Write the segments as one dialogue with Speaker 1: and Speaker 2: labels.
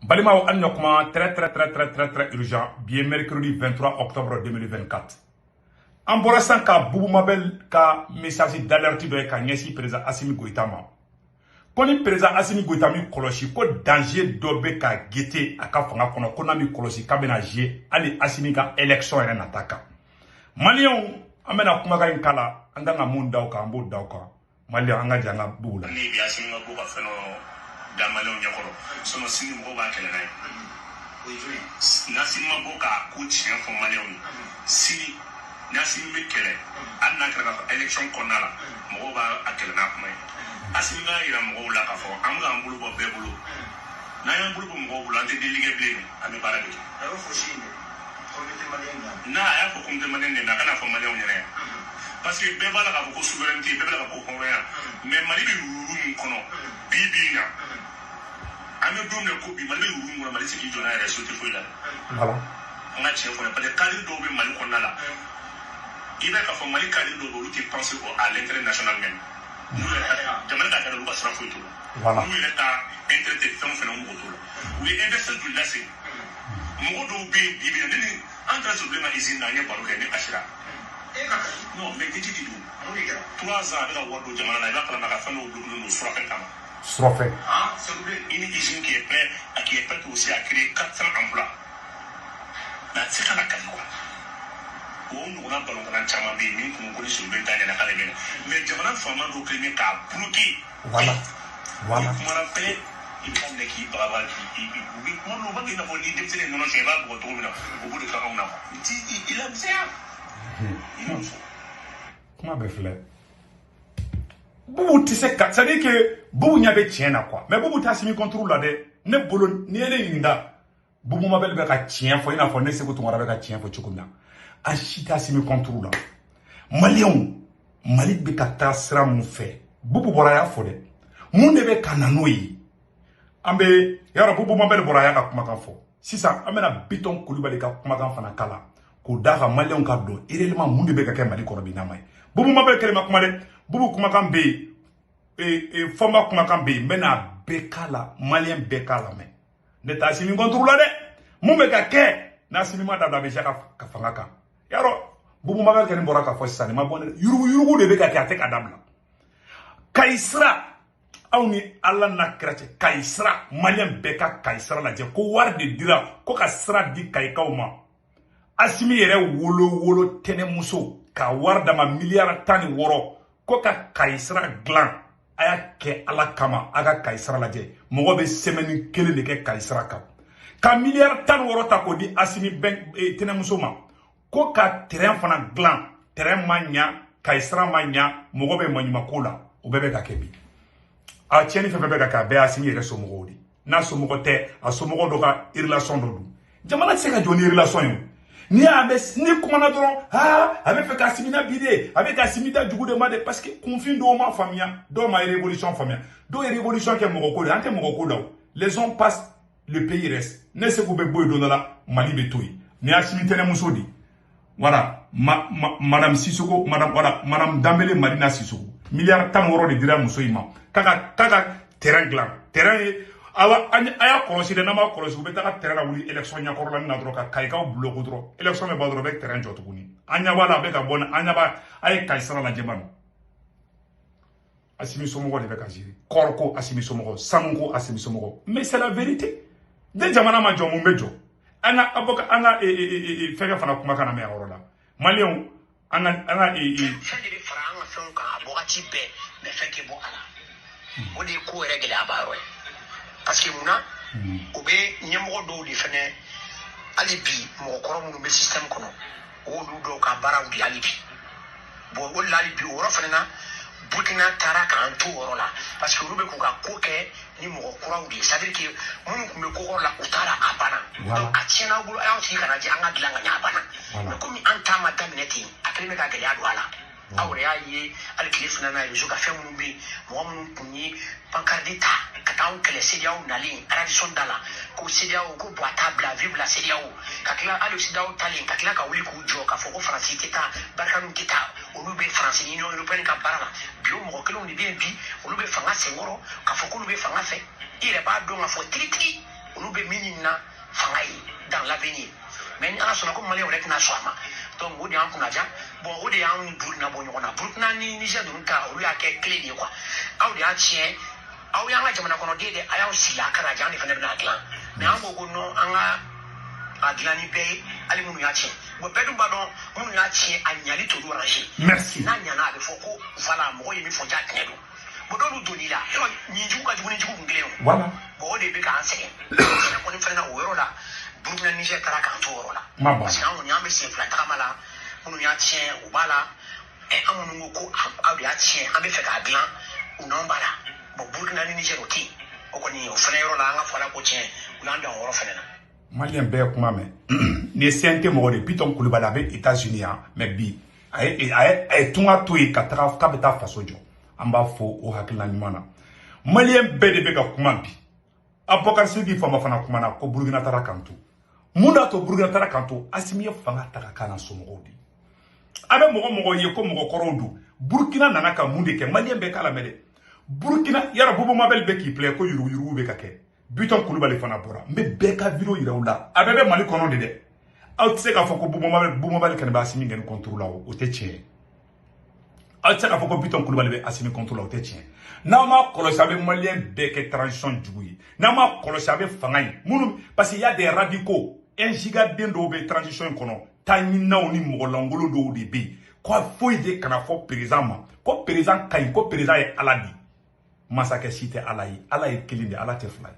Speaker 1: Balima Annokma, très urgent, bien mercredi 23 octobre 2024. En borasan ka Boubou Mabel ka message d'alerte de ka nyesi président Assimi Goïta ma. Koni président Assimi Goïta mi kolosi ko danger dobe ka gete aka fanga kono kona mi kolosi ka bena je ali Assimi ka élection ere nataka. Malion amena kuma ka inkala andanga munda ka ambo dauka. Malion anga janga bula.
Speaker 2: Ni bi Assimi ngo ka feno da Malion jakoro. Sono sini ngo ba kele nay. Nassimi ngo ka ku chien fo Malion. Sini Nassimi be kele anna kala élection konala mo ba akele na kuma. Assimi nga ira mo la ka fo am ga mbulu bo bebulu. Na ya mbulu bo mo bulu ante delige blene ame barabe. Aro fo shinde. Komite Malion na ya fo komite Malion na kana fo Malion nyere. Parce que bébé la ko souveraineté bébé la ko hoya mais Mali be ruru kono bibina ame domne ko bi Mali be ruru Mali se ki jona ya sote fo ila
Speaker 1: voilà
Speaker 2: on a chien fo parce que kali do be Mali kono la il va ka fo Mali kali do do qui pense à l'intérêt national même nous le jamana ka do ba sra fo to
Speaker 1: voilà
Speaker 2: nous le ta intérêt de femme fena mo to oui investir du lasse mo do be bibina ni entre ce problème ici na ya baro ke ni ashira non mais qu'est-ce que tu dis 3 ans avec la Wado Jamana, il va prendre la fin au bout de nos
Speaker 1: Srofé.
Speaker 2: Ah, c'est une usine qui est prête aussi à créer 400 emplois. C'est quand la quoi. On a ballon dans Chamambi, nous connaissons le bétail à la Calabine. Mais Jamana Fama doit créer qu'à bloquer.
Speaker 1: Voilà. Voilà.
Speaker 2: Comment on fait il prend l'équipe, bravo, il on va dire qu'on dit que c'est non, je vais pas retrouver au bout de 40 ans. Il a ça.
Speaker 1: Comment be fait Boubou tu sais ça dit que Boubou n'y avait tien quoi mais Boubou t'as simi contrôle là de ne bolo ni ele ninda Boubou Mabel be ka tien fo ina fo ne se ko tumara be ka tien fo chukumna ashita simi contrôle là Mali be ka tasra mu fe Boubou boraya fo de mun de be kananoyi ambe yara Boubou Mabel boraya ka kuma kan fo sisa amena biton kulubali ka kuma kan fana kala ko daga Malion ka do irellement mun de be ka ke Mali korobi na mai Boubou Mabel kelema kuma de Boubou kuma kan be foma kuma kan be mena bekala Malien bekala me ne ta simi contrôle de mun be ka ke na simi ma da be jaka ka fanga kan yaro Boubou Mabel kelin bora ka fo sani ma bonne yurugu de be ka ke atek adabla kaisra awni alla na krache kaisra Malien beka kaisra la je ko war de dira ko ka sra di kaikauma Assimi yere wolo tene muso ka war dama milliard tani woro ko ka kaisra glan aya ke ala kama aga kaisra laje mogo be semaine kele de ke kaisra ka milliard tani woro ta ko di Assimi ben tene muso ma ko ka terrain fana glan terrain manya kaisra manya mogo be manyuma kola o bebe ka kebi a tieni fe bebe ka be Assimi yere so mogo di na so mogo te a so mogo do ka relation do du jamana se ka joni relation yo ni abe ni kumana doron abe fe ka simina bide abe ka simida jugu de made parce que confin do ma famia do ma révolution famia do révolution ke moko ko ante moko ko daw les hommes passent le pays reste ne se ko be boy do la Mali be toyi ni Assimi tene musodi voilà madame Sissoko madame Dambélé Marina Sissoko milliard tan woro de dira musoyima kaka terrain glan terrain awa aya kolosi na ma kolosi be ta terrain wuli élection nya korla na dro ka kaikaw bloco dro élection me badro be terrain jotuguni anya wala be ka bona anya ba ay kaisara la jeban Assimi somogo de be ka jiri korko Assimi somogo samungo Assimi somogo mais c'est la vérité de jamana ma jomu mejo ana aboka ana fega fana kuma kana me awrola Malion ana
Speaker 3: fediri faranga fonka abogati be me feke bo ala odi ko regle abaro parce que muna o be nyemgo do di fene alibi mo koro mu be system kono o du do ka bara udi alibi bo o alibi o ro fene na Burkina tara kan to woro la parce que rube ko ka ko ke ni mo koro udi ça veut dire que mun ku me ko la utara abana donc a tiena bulu ayo ti kana ji anga dilanga nya abana mais comme anta ma damineti akele me ka gele adu ala awre ayi alkilif na na yuka femu bi mo mun kunyi pankardita kataw kele sediaw nali tradition dala ko sediaw ko boata bla vibla sediaw kakila alu sediaw tali kakila ka wuli ku jo ka foko franci kita barkanu kita olu be france ni union européenne ka barala bio mo kelo ni bi olu be fanga sengoro ka foko olu be fanga fe ire ba do nga fo tritri olu be mini na fangai dans l'avenir mais ala sona ko malien rek na soama donc wodi an kuna ja bon wodi an burna bo nyona burna ni Niger dun ka o ya ke clé ni quoi aw ya chien aw ya la jamana kono dede ayaw sila kara jani fana na atlan mais an go no an aglani be ali munu ya chien bo pedum badon munu ya chien anyali to do ranger
Speaker 1: merci
Speaker 3: na nyana be foko voilà mo yemi fo ja tedo bo do doni la ni juka juni juku ngleo
Speaker 1: voilà
Speaker 3: bo de be ka anse ko ni fana o yoro la burna Niger kara ka to yoro la parce que on yambe se fla tamala munu ya chien o bala e amunu ko aw ya chien ambe fe ka glan o non bala bo burna Niger o ti o ko ni o fana yoro la nga fala ko chien o landa o yoro fana na
Speaker 1: malien be kuma me ni sente mo de piton kulubala be États-Unis mais bi ay tunga toyi ka taga ka beta faso jo amba fo o hakila nyumana malien be de be ka kuma bi Abokar Sidi fama fana kuma na ko Burkina tara kantu munda to Burkina tara kantu asimiye fanga taga kana somo di abe mogo ye ko mogo korondu Burkina nana ka munde ke malien be kala mede Burkina yara bobo mabel be ki play ko yuru be ka ke Biton Koulibaly fana bora mais beka vidéo yiraoula abebe mali kono de aw tse ka foko bobo mabel kan ba asimi ngene contrôle o te tien aw tse ka foko Biton Koulibaly be asimi contrôle o te tien na ma kolosabe malien beke transition juguyi na ma kolosabe fangai munu parce qu'il y a des radicaux un giga dendo be transition kono tanyina oni mogolangolo do de be ko foi de kana fo président ko président kay ko président e aladi masake cité alayi kelinde ala te fly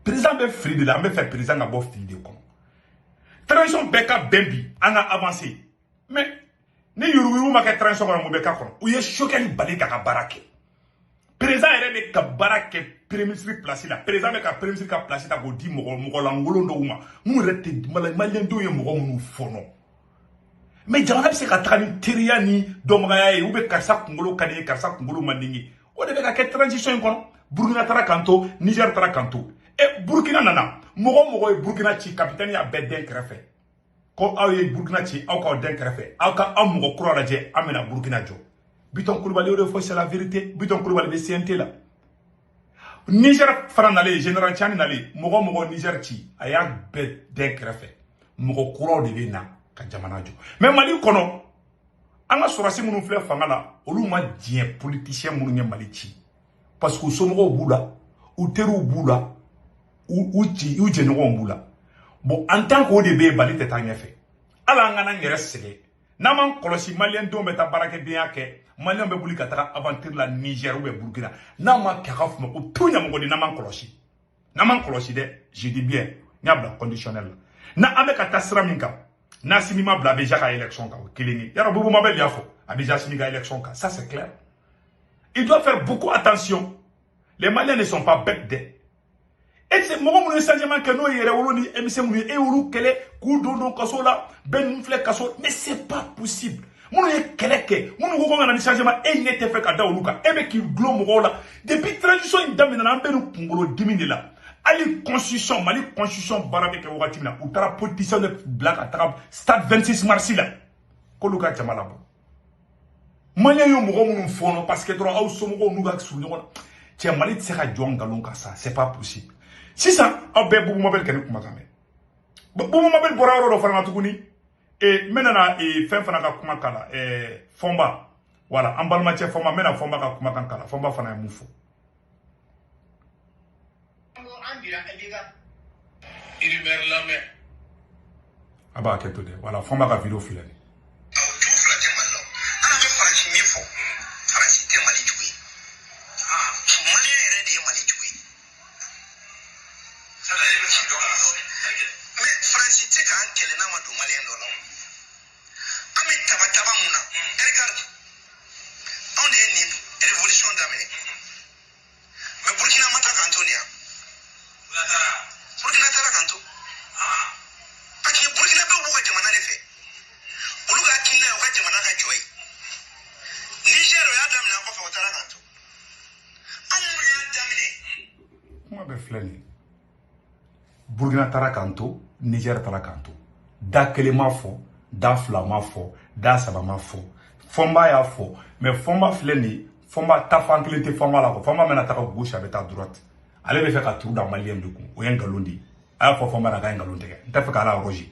Speaker 1: président be free de la me fait président na bo free de kon transition beka bembi ana avancé mais ne yuru ma ka transition ko mo beka kon o ye choqué ni bali ka barake président ere be ka barake premier ministre place la président be ka premier ministre ka place ta go di mo langolo ndo uma mu rete malien do ye mo mu fono mais jamana be se ka tani teria ni domaya e ube karsa kungolo kadi karsa kungolo mandingi o de be ka transition kon Burkina tara kanto Niger tara kanto e Burkina nana mogo e Burkina ci capitaine ya bedden krefe ko aw ye Burkina ci aw ka den krefe aw ka am mogo kro la je amena Burkina jo Biton Koulibaly o fo c'est la vérité Biton Koulibaly be CNT la Niger franale général Tchani nale mogo Niger ci aya bedden krefe mogo kro de bena ka jamana jo mais Mali kono anga sorasi munu fle fangala olu ma dien politicien munu nye Mali ci parce que somo bula ou teru bula ou jenego bula bon en tant que ODB bali te tanya fe ala ngana ngere sege na man kolosi malien do meta barake bien ke malien be buli katara aventure la Niger ou be Burkina na ma kafo mo punya mo di na man kolosi de je dis bien nyabla conditionnel na abe kata sraminka na simima bla be jaka élection ka keleni yara bobo mabel yafo abija simiga élection ka ça c'est clair. Il doit faire beaucoup attention. Les Maliens ne sont pas bêtes. Et c'est mon changement que nous mais c'est pas possible. Depuis transition Ali constitution Mali constitution barabe ke watina utara politicien de black atrap stade 26 mars là. Koluka chamalabo. Malien yo mogo munu fono parce que droit au somo nous ga sulu ngona tie Mali tseka jonga lonka ça c'est pas possible si ça abe bubu mobile kene kuma kame bubu mobile boraro do fana tukuni et menana et fin fana ka kuma kala fomba voilà ambalma tie fomba mena fomba ka kuma kan kala fomba fana mufo aba keto de voilà fomba ka vidéo filani Burkina tara kanto Niger tara kanto da kelema fo da flama fo da sabama fo fomba ya fo mais fomba fleni fomba tafanklete fomba la ko fomba mena ta gauche avec ta droite allez me faire ka tour dans malien de coup o yen galondi a fo Fomba na ga ngalon tege nta fe kala roji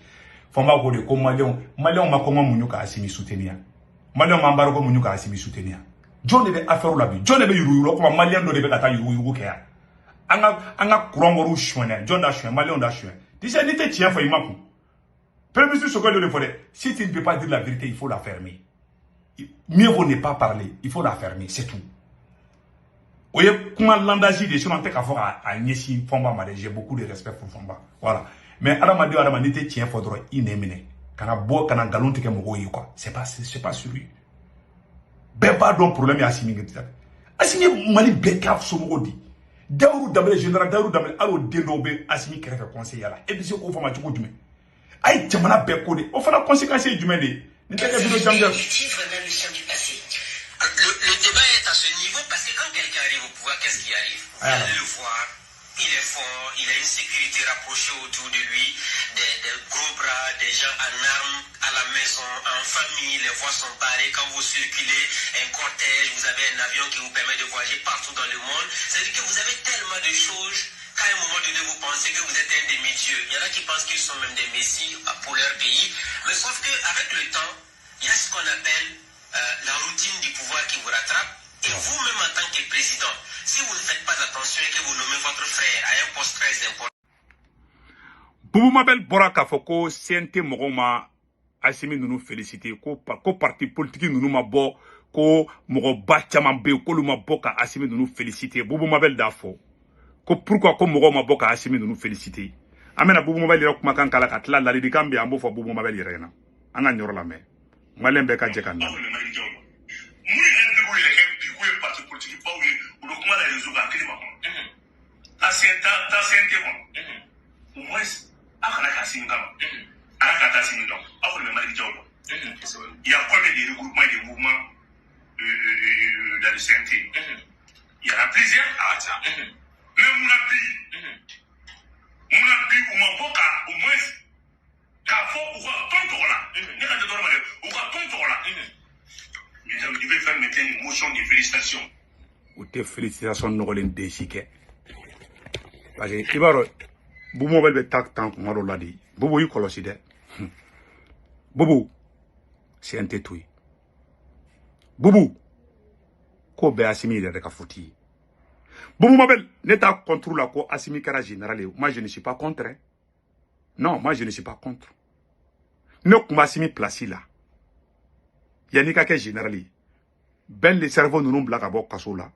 Speaker 1: Fomba ko de ko Malion ma ko muñu ka Assimi soutenir Malion ma mbaro ko muñu ka Assimi soutenir John de affaire la bi John de yuru ko Malion do de be kata yuru ke ya anga kurongoru chouane John da chouane Malion da chouane dis n'était tien fa imaku Premier ministre ce que de fode si tu ne peux pas dire la vérité il faut la fermer mieux vaut ne pas parler il faut la fermer c'est tout Oye kuma landaji de sur en ka fo a nyesi Fomba ma j'ai beaucoup de respect pour Fomba voilà mais adama n'était tien fodro inemine kana bo kana galonte ke mogo yi quoi c'est pas sur lui beba don problème ya Assimi ngita Assimi mali beka so mogo di Daourou Damel général Daourou Damel alo dendo be Assimi kere fe conseiller la et puis ko fama ci ko dume ay jamana be ko de o fana conséquences dume de ni teke bido jamja
Speaker 3: Le débat est à ce niveau parce que quand quelqu'un arrive au pouvoir, qu'est-ce qui arrive? Vous allez le voir, il est fort, il a une sécurité rapprochée autour de lui, des gros bras, des gens en armes à la maison, en famille, les voies sont barrées. Quand vous circulez, un cortège, vous avez un avion qui vous permet de voyager partout dans le monde. C'est-à-dire que vous avez tellement de choses qu'à un moment donné, vous pensez que vous êtes un demi-dieu. Il y en a qui pensent qu'ils sont même des messies pour leur pays. Mais sauf qu'avec le temps, il y a ce qu'on appelle la routine du pouvoir qui vous rattrape. Et vous-même en tant que président, si vous ne faites pas attention et que vous nommez votre frère à un poste très important.
Speaker 1: Boubou Mabel bora ka foko CNT mogoma Assimi nous féliciter ko parti politique nous ma bo ko mogo ba chaman be ko luma boka Assimi nous féliciter Boubou Mabel dafo ko pourquoi ko mogo ma boka Assimi nous féliciter amena Boubou Mabel ira kuma kan kala katla la di kambi ambo fo Boubou Mabel ira na anga nyoro la me malembe ka je kan
Speaker 2: Il y a combien de regroupements et de mouvements dans le CNT? Il y en a plusieurs. Mais Mounabi, ou Maboka, au moins, Kafo, ou Tontola, je vais faire maintenant une motion de félicitations.
Speaker 1: Ou tes félicitations nous les déchiquer. Parce que, Ibaro, Boubou Mabel be tak tank ngaro ladi. Boubou yi kolosi de. Boubou, c'est un tétoui. Boubou, ko be Assimi de ka fouti. Boubou Mabel, n'eta contre la ko Assimi kara général. Moi je ne suis pas contre. Hein. Non, moi je ne suis pas contre. Ne kuma Assimi place là. Yanika ke général. Ben le cerveau nous bla ka bo kaso là.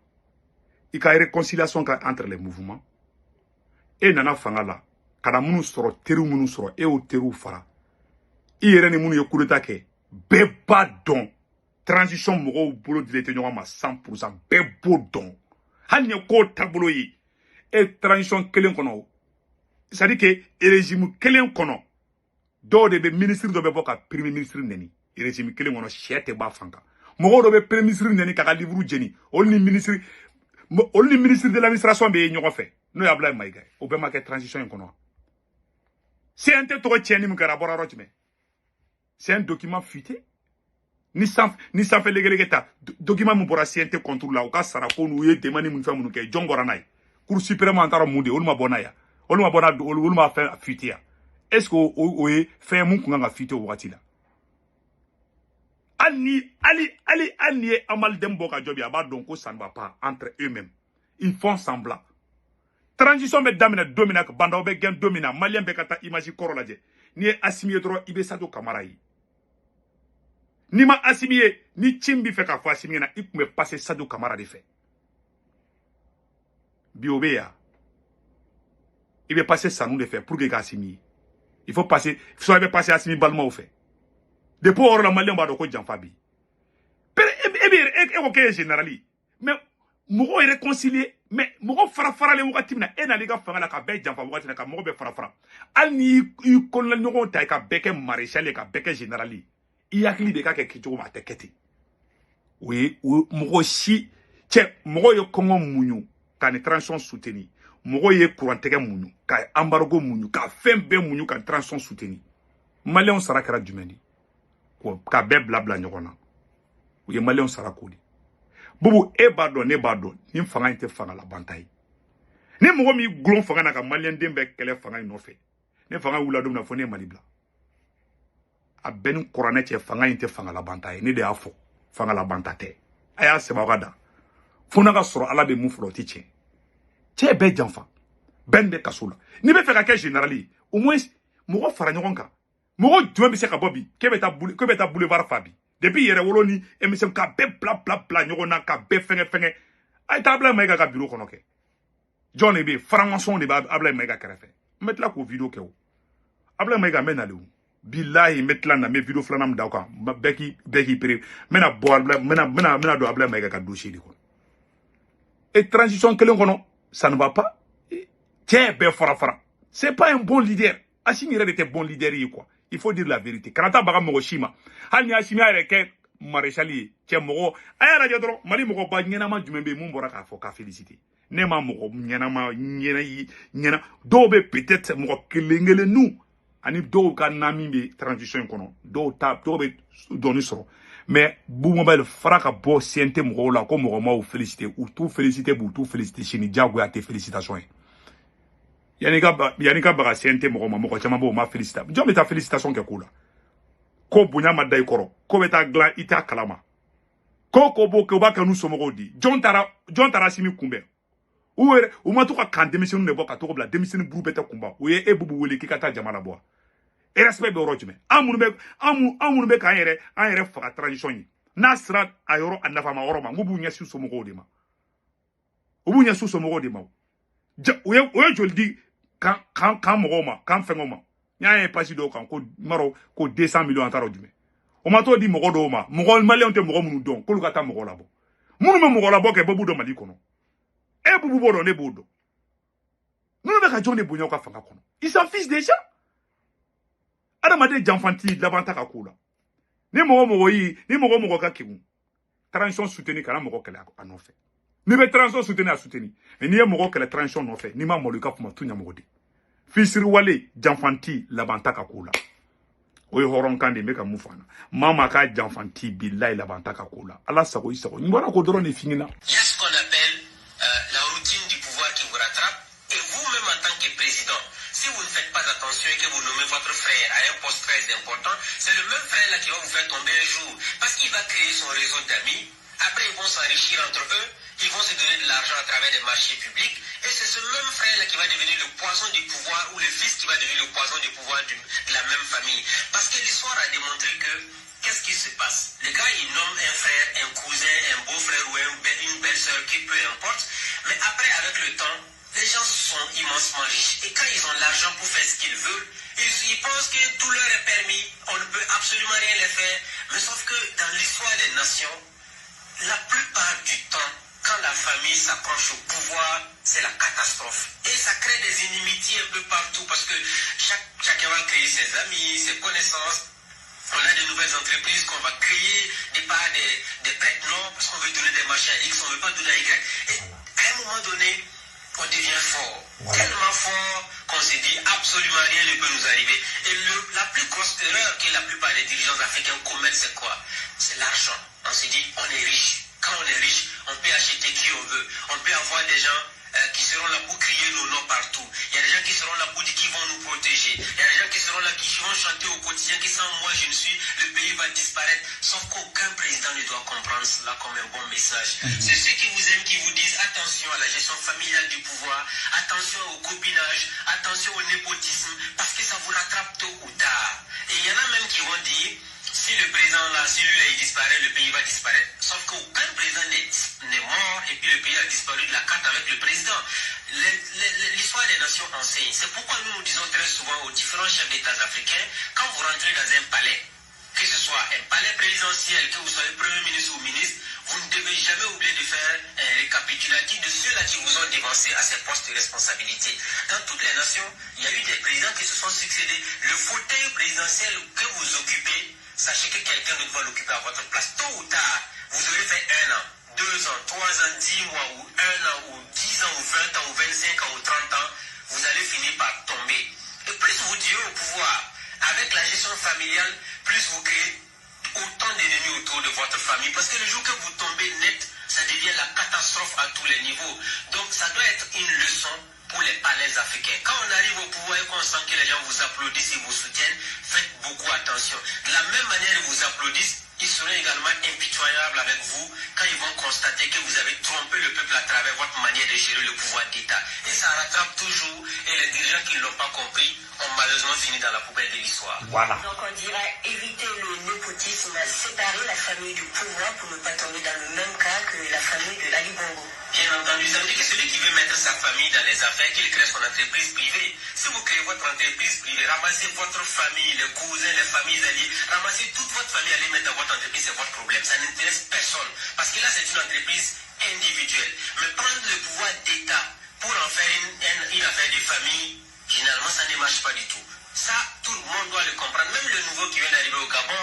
Speaker 1: Il y a une réconciliation entre les mouvements. Et nana fangala. Kada munu soro, teru munu soro, e o teru fara. Iyere ni munu yokuleta ke. Beba don. Transition mogo bolo dilete nyonga ma 100%. Bebo don. Hanye ko tablo yi. Et transition kelen kono. C'est-à-dire que régime kelen kono. Do de be ministre do be boka premier ministre neni. Régime kelen kono chete ba fanga. Mogo do be premier ministre neni kaka livre jeni. Only ministre de l'administration be nyonga fe. No ya blay maïga. Ou be marqué transition kono. C'est un této tieni mukara rotime. C'est un document fuité. Ni sans fait légalita. Document mubora CNT contrôle la. Ou ka sarako nou ye demani moun fa moun ke jongora nai. Cour suprême antara moude. Oluma bonaya. Oluma bona oluma fait fuité. Est-ce que oye fait moun kunga fuité ou wati la? Ali amal demboka jobi aba donc ça ne va pas entre eux-mêmes. Ils font semblant. Transition be damina domina banda be gen domina malien be kata image korolaje. Ni Assimi dro ibe sado kamara yi. Ni ma Assimi ni chimbi fe ka fa Assimi na ikume passer sado kamara de fait. Biobeya. Il veut passer ça nous de fait pour que Assimi. Il faut passer soit il veut passer Assimi balma au fait. Depuis or la malien ba do ko janfabi. Ok générali. Mais mogo réconcilier mais mogo fara le wakati na ena liga fanga ka be janfa wakati na ka mogo be fara ani i konla nyogo ta ka beke maréchal ka beke générali i yakli de ka ke kijo ma teketi oui mogo si che mogo yo kongo munyu ka ni transition soutenu mogo ye courant tege munyu ka embargo munyu ka fembe munyu ka transition soutenu malien sara kara jumeni ko ka be blabla nyogona oui malien sara ko di Boubou e bado ne bado ni fanga inte fanga la bantai ne mogo mi glon fanga na ka malien dembe kele fanga inofe ne fanga wula dum na fo ne malibla a ben korane che fanga inte fanga la banta ne de afo fanga la banta te aya se ba gada fona ka soro ala be mu floti che be janfa ben be kasula ni be fe ka ke generali au moins mogo fara nyogon ka mogo juma be se ka bobi ke beta boulevard fabi depuis yere woloni emission ka be bla nyogon na ka be fenge ay tabla mai ka bureau kono ke John ebe franc-maçon de ba abla mai ka kerefe metla ko video ke o abla mai ka menale o billahi metla na me video flanam da ko beki pre mena bo abla mena do abla mai ka dossier di ko et transition kelen kono ça ne va pas tiens be fara c'est pas un bon leader Assimi était bon leader quoi il faut dire la vérité kanata baga mo shima hal ni Assimi are ke maréchali tiens mo ayara jodro mali mo ba nyena ma jumembe mo mbora ka fo ka féliciter ne ma mo nyena do be peut-être mo kelengele nous ani do ka nami be transition kono do be doni soro mais bu mobile fraka bo siente mo la ko mo ma féliciter ou tout féliciter chini jago ya te félicitations yanika baga siente mo chama bo ma féliciter jo meta félicitations ke kula ko bunya ma dai koro ko beta glan ita kalama ko bo ke ba kanu somo di John tara simi kumbe ou ma to ka démission ne boka to bla démission buru beta kumba o ye e bubu wele ki kata jamana bo e respect be rojme amunu be ka yere fa transition yi nasra ayoro anafa ma oroma ngubu nya su somo di ma obu nya su somo di ma o ye joldi kan mo ma kan fengo ma nya e pasi do kan ko maro ko 200 millions antaro jume o ma to di mo do ma mo malien te mo munu don ko lukata mo labo munu me mo labo ke bobu do mali kono e bubu bodo ne bodo nous be ka jonne bonyo ka fanga kono il s'en fiche déjà adamade janfanti labanta ka kula ni mo ka kibu transition soutenir kana mo kele a fait ni be transition soutenir a soutenir mais ni mo kele transition no fait ni ma mo ka fuma tunya mo de fisiri wale janfanti labanta ka kula oy horon kande me ka mufana mama ka janfanti billahi labanta ka kula ala sako isako ni bona ko drone finina.
Speaker 3: Qu'est-ce qu'on appelle la routine du pouvoir qui vous rattrape et vous-même en tant que président, si vous ne faites pas attention et que vous nommez votre frère à un poste très important, c'est le même frère là qui va vous faire tomber un jour parce qu'il va créer son réseau d'amis. Après, ils vont s'enrichir entre eux, ils vont se donner de l'argent à travers des marchés publics et c'est ce même frère là qui va devenir le poison du pouvoir ou le fils qui va devenir le poison du pouvoir de la même famille. Parce que l'histoire a démontré que qu'est-ce qui se passe? Les gars, ils nomment un frère, un cousin, un beau-frère ou une belle-sœur, qui peu importe. Mais après, avec le temps, les gens sont immensement riches. Et quand ils ont l'argent pour faire ce qu'ils veulent, ils pensent que tout leur est permis. On ne peut absolument rien les faire. Mais sauf que dans l'histoire des nations, la plupart du temps, quand la famille s'approche au pouvoir, c'est la catastrophe. Et ça crée des inimitiés un peu partout parce que chacun va créer ses amis, ses connaissances. On a de nouvelles entreprises qu'on va créer, des prête-noms, parce qu'on veut donner des marchés à X, on ne veut pas donner à Y. Et à un moment donné, on devient fort. Voilà. Tellement fort qu'on se dit absolument rien ne peut nous arriver. Et la plus grosse erreur que la plupart des dirigeants africains commettent, c'est quoi? C'est l'argent. On se dit, on est riche. Quand on est riche, on peut acheter qui on veut. On peut avoir des gens qui seront là pour crier nos noms partout. Il y a des gens qui seront là pour dire qu'ils vont nous protéger. Il y a des gens qui seront là qui vont chanter au quotidien que sans moi je ne suis, le pays va disparaître. Sauf qu'aucun président ne doit comprendre cela comme un bon message. C'est ceux qui vous aiment qui vous disent attention à la gestion familiale du pouvoir, attention au copinage, attention au népotisme, parce que ça vous rattrape tôt ou tard. Et il y en a même qui vont dire si le président là, si lui là il disparaît, le pays va disparaître. Sauf qu'aucun président n'est mort et puis le pays a disparu de la carte avec le président. L'histoire des nations enseigne. C'est pourquoi nous disons très souvent aux différents chefs d'État africains, quand vous rentrez dans un palais, que ce soit un palais présidentiel, que vous soyez premier ministre ou ministre, vous ne devez jamais oublier de faire un récapitulatif de ceux-là qui vous ont dévancé à ces postes de responsabilité. Dans toutes les nations, il y a eu des présidents qui se sont succédés. Le fauteuil présidentiel que vous occupez, sachez que quelqu'un d'autre va l'occuper à votre place. Tôt ou tard, vous aurez fait 1 an, 2 ans, 3 ans, 10 mois, ou 1 an, ou 10 ans, ou 20 ans, ou 25 ans, ou 30 ans, vous allez finir par tomber. Et plus vous direz au pouvoir, avec la gestion familiale, plus vous créez autant d'ennemis autour de votre famille. Parce que le jour que vous tombez net, ça devient la catastrophe à tous les niveaux. Donc ça doit être une leçon pour les palais africains. Quand on arrive au pouvoir et qu'on sent que les gens vous applaudissent et vous soutiennent, faites beaucoup attention. De la même manière ils vous applaudissent, ils seront également impitoyables avec vous quand ils vont constater que vous avez trompé le peuple à travers votre manière de gérer le pouvoir d'État. Et ça rattrape toujours, et les dirigeants qui ne l'ont pas compris ont malheureusement fini dans la poubelle de l'histoire.
Speaker 1: Voilà.
Speaker 4: Donc on dirait éviter le népotisme, séparer la famille du pouvoir pour ne pas tomber dans le même cas que la famille de Ali Bongo.
Speaker 3: Bien entendu, ça veut dire que celui qui veut mettre sa famille dans les affaires, qu'il crée son entreprise privée. Si vous créez votre entreprise privée, ramassez votre famille, les cousins, les familles alliées, ramassez toute votre famille, allez mettre dans votre entreprise, c'est votre problème. Ça n'intéresse personne. Parce que là, c'est une entreprise individuelle. Mais prendre le pouvoir d'État pour en faire une affaire de famille, généralement, ça ne marche pas du tout. Ça, tout le monde doit le comprendre. Même le nouveau qui vient d'arriver au Gabon,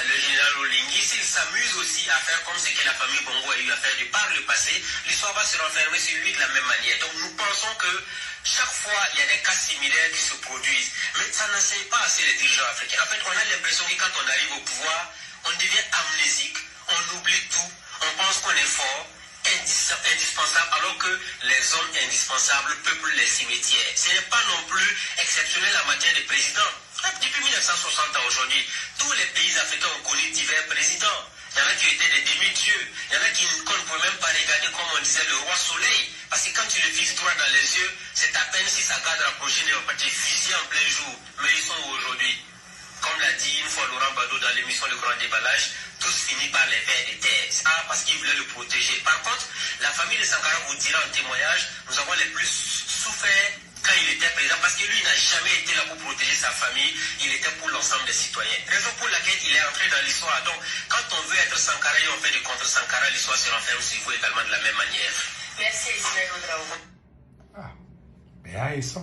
Speaker 3: le général Olingi, s'il s'amuse aussi à faire comme ce que la famille Bongo a eu à faire de par le passé, l'histoire va se renfermer sur lui de la même manière. Donc nous pensons que chaque fois, il y a des cas similaires qui se produisent. Mais ça n'enseigne pas assez les dirigeants africains. En fait, on a l'impression que quand on arrive au pouvoir, on devient amnésique, on oublie tout, on pense qu'on est fort, indispensable, alors que les hommes indispensables peuplent les cimetières. Ce n'est pas non plus exceptionnel en matière de présidents. Depuis 1960 à aujourd'hui, tous les pays africains ont connu divers présidents. Il y en a qui étaient des demi-dieux, il y en a qu'on ne pouvait même pas regarder comme on disait le roi soleil. Parce que quand tu le fixes droit dans les yeux, c'est à peine si sa garde rapprochée ne va pas te fusiller en plein jour. Mais ils sont où aujourd'hui? Comme l'a dit une fois Laurent Bado dans l'émission Le Grand Déballage, tous finis par les vers de terre. Ah, parce qu'ils voulaient le protéger. Par contre, la famille de Sankara vous dira en témoignage, nous avons les plus souffert quand il était président, parce que lui n'a jamais été là pour protéger sa famille, il était pour l'ensemble des citoyens. Raison pour laquelle il est entré dans l'histoire. Donc, quand on veut être Sankara et on fait du contre Sankara, l'histoire se renferme sur vous également de la même manière.
Speaker 4: Merci Ismaël Ouedraogo.
Speaker 1: Ah, mais aïe ça.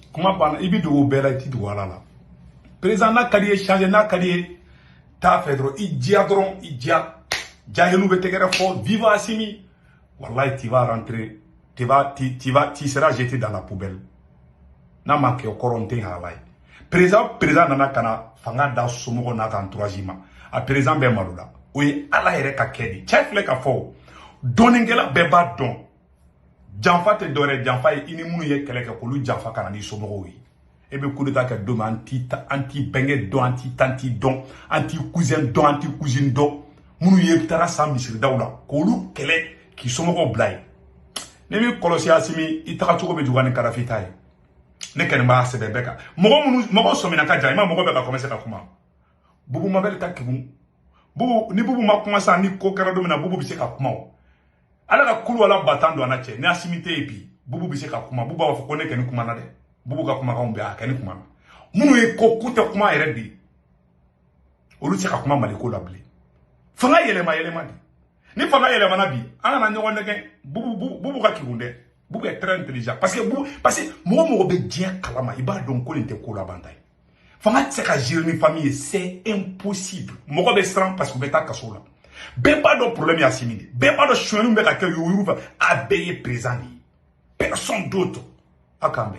Speaker 1: Comment parler? Il vit de Obela et de Walala. Président n'a qu'à dire changer, n'a qu'à dire t'as fait drôle. Il dit à drôle, il dit à Djahilou Betegere fort, viva Assimi. Wallahi, tu vas rentrer. Tu seras jeté dans la poubelle. N'a manqué au coronte halay. Président nana kana fanga da somogo na kan troisième. A président be maluda. Oui, ala ere ka kedi. Chef le ka fo. Doningela beba don. Janfa te dore janfa ini munu ye kele ka kolu janfa kana ni somogo wi. Ebe coup d'état ka dom anti benge don anti tanti don anti cousin don anti cousine don. Munu ye tara sa misiri dawla. Kolu kele ki somogo blay. Nemi kolosi Assimi itaka choko be jugani karafita ye. Ne ken ba sebe beka. Mogo somina ka jaima mogo beka commencer ka kuma. Bubu mabel ka kibu. Bubu ni bubu ma kuma sa ni ko kara do na bubu bi se ka kuma. Ala ka kulu ala batando anache ni Assimi te epi. Bubu bi se ka kuma. Bubu ba ko ne ken kuma na de. Bubu ka kuma ka umbe a ken kuma. Munu e ko kuta kuma ere di. Olu se ka kuma maliko la bli. Fanga yelema di. Ni fanga yelema na bi. Ana na nyogo nege bubu ka kibunde. Bubu est très intelligent parce que moi be dien kalama iba don ko inte ko la bantai. Fanga tseka gérer une famille c'est impossible. Mo be sran parce que beta kasola. Ben pas de problème ya Assimi. Ben pas de chouenu be ka ke yoru a payer présent. Personne d'autre. Akambe.